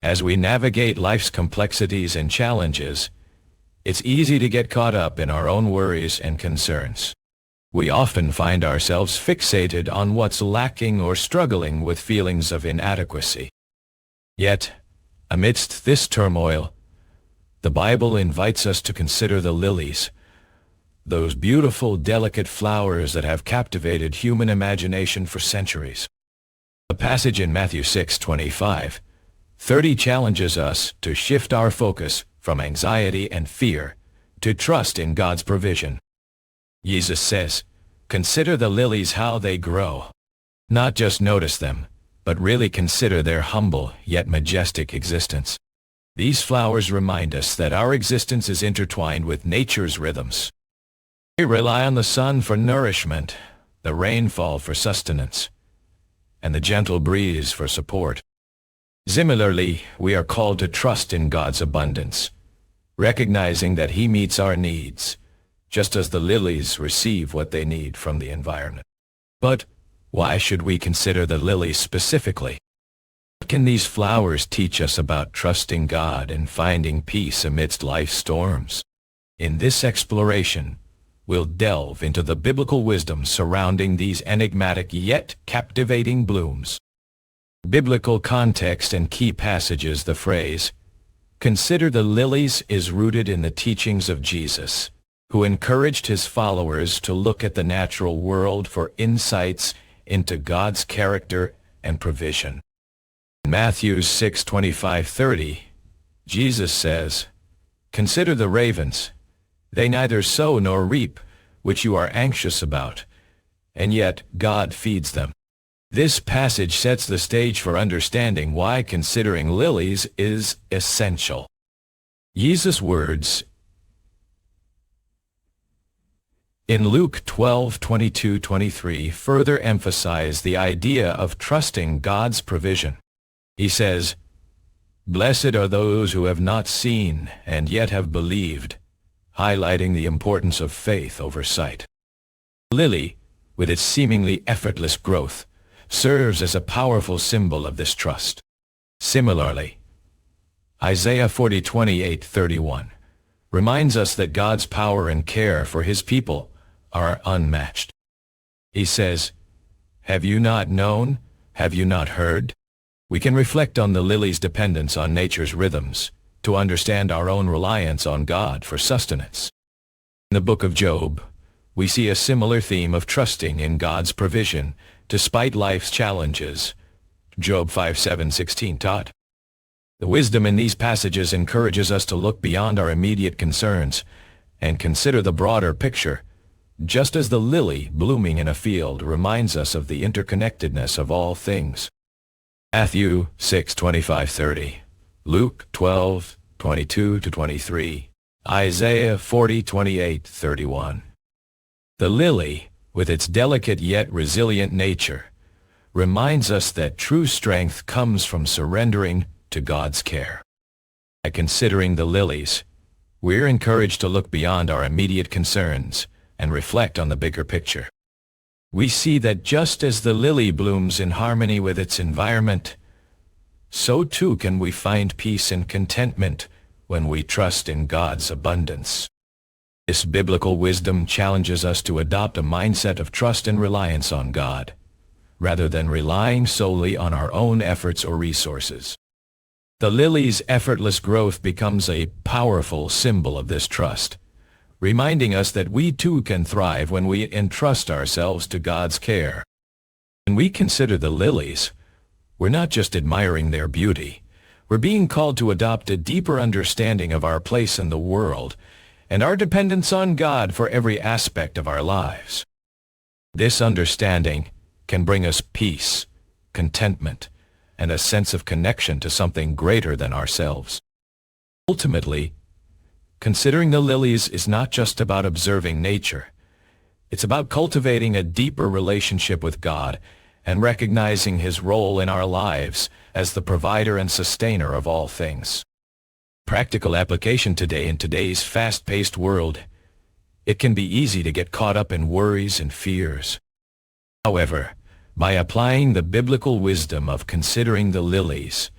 As we navigate life's complexities and challenges, it's easy to get caught up in our own worries and concerns. We often find ourselves fixated on what's lacking or struggling with feelings of inadequacy. Yet, amidst this turmoil, the Bible invites us to consider the lilies, those beautiful, delicate flowers that have captivated human imagination for centuries. The passage in Matthew 6:25-30 challenges us to shift our focus from anxiety and fear to trust in God's provision. Jesus says, "Consider the lilies, how they grow." Not just notice them, but really consider their humble yet majestic existence. These flowers remind us that our existence is intertwined with nature's rhythms. We rely on the sun for nourishment, the rainfall for sustenance, and the gentle breeze for support. Similarly, we are called to trust in God's abundance, recognizing that He meets our needs, just as the lilies receive what they need from the environment. But why should we consider the lilies specifically? What can these flowers teach us about trusting God and finding peace amidst life's storms? In this exploration, we'll delve into the biblical wisdom surrounding these enigmatic yet captivating blooms. Biblical context and key passages. The phrase, "Consider the lilies," is rooted in the teachings of Jesus, who encouraged His followers to look at the natural world for insights into God's character and provision. In Matthew 6:25-30, Jesus says, "Consider the ravens. They neither sow nor reap, which you are anxious about, and yet God feeds them." This passage sets the stage for understanding why considering lilies is essential. Jesus' words in Luke 12:22-23 further emphasize the idea of trusting God's provision. He says, "Blessed are those who have not seen and yet have believed," highlighting the importance of faith over sight. The lily, with its seemingly effortless growth, serves as a powerful symbol of this trust. Similarly, Isaiah 40:28-31 reminds us that God's power and care for His people are unmatched. He says, "Have you not known? Have you not heard?" We can reflect on the lily's dependence on nature's rhythms to understand our own reliance on God for sustenance. In the book of Job, we see a similar theme of trusting in God's provision despite life's challenges. Job 5:7-16 taught. The wisdom in these passages encourages us to look beyond our immediate concerns and consider the broader picture, just as the lily blooming in a field reminds us of the interconnectedness of all things. Matthew 6:25-30, Luke 12:22-23, Isaiah 40:28-31. The lily, with its delicate yet resilient nature, reminds us that true strength comes from surrendering to God's care. By considering the lilies, we're encouraged to look beyond our immediate concerns and reflect on the bigger picture. We see that just as the lily blooms in harmony with its environment, so too can we find peace and contentment when we trust in God's abundance. This biblical wisdom challenges us to adopt a mindset of trust and reliance on God, rather than relying solely on our own efforts or resources. The lily's effortless growth becomes a powerful symbol of this trust, reminding us that we too can thrive when we entrust ourselves to God's care. When we consider the lilies, we're not just admiring their beauty, we're being called to adopt a deeper understanding of our place in the world and our dependence on God for every aspect of our lives. This understanding can bring us peace, contentment, and a sense of connection to something greater than ourselves. Ultimately, considering the lilies is not just about observing nature. It's about cultivating a deeper relationship with God and recognizing His role in our lives as the provider and sustainer of all things. Practical application today in today's fast-paced world, it can be easy to get caught up in worries and fears. However, by applying the biblical wisdom of considering the lilies,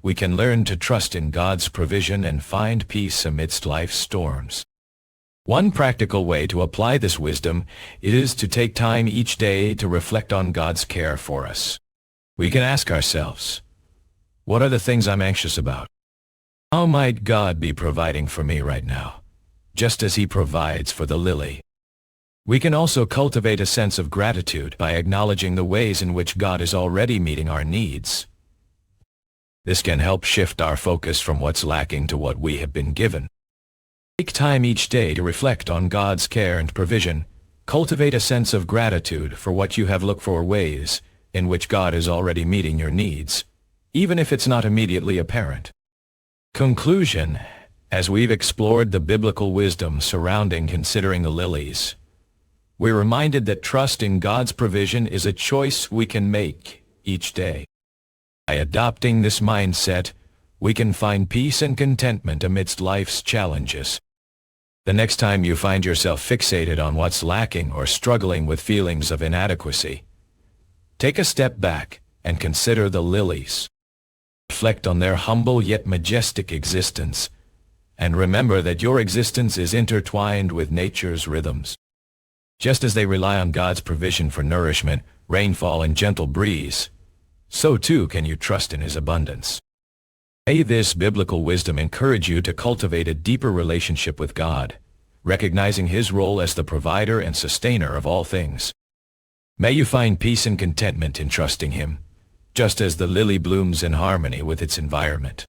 we can learn to trust in God's provision and find peace amidst life's storms. One practical way to apply this wisdom is to take time each day to reflect on God's care for us. We can ask ourselves, what are the things I'm anxious about? How might God be providing for me right now, just as He provides for the lily? We can also cultivate a sense of gratitude by acknowledging the ways in which God is already meeting our needs. This can help shift our focus from what's lacking to what we have been given. Take time each day to reflect on God's care and provision. Cultivate a sense of gratitude for what you have. Look for ways in which God is already meeting your needs, even if it's not immediately apparent. Conclusion: as we've explored the biblical wisdom surrounding considering the lilies, we're reminded that trust in God's provision is a choice we can make each day. By adopting this mindset, we can find peace and contentment amidst life's challenges. The next time you find yourself fixated on what's lacking or struggling with feelings of inadequacy, take a step back and consider the lilies. Reflect on their humble yet majestic existence, and remember that your existence is intertwined with nature's rhythms. Just as they rely on God's provision for nourishment, rainfall, and gentle breeze, so too can you trust in His abundance. May this biblical wisdom encourage you to cultivate a deeper relationship with God, recognizing His role as the provider and sustainer of all things. May you find peace and contentment in trusting Him, just as the lily blooms in harmony with its environment.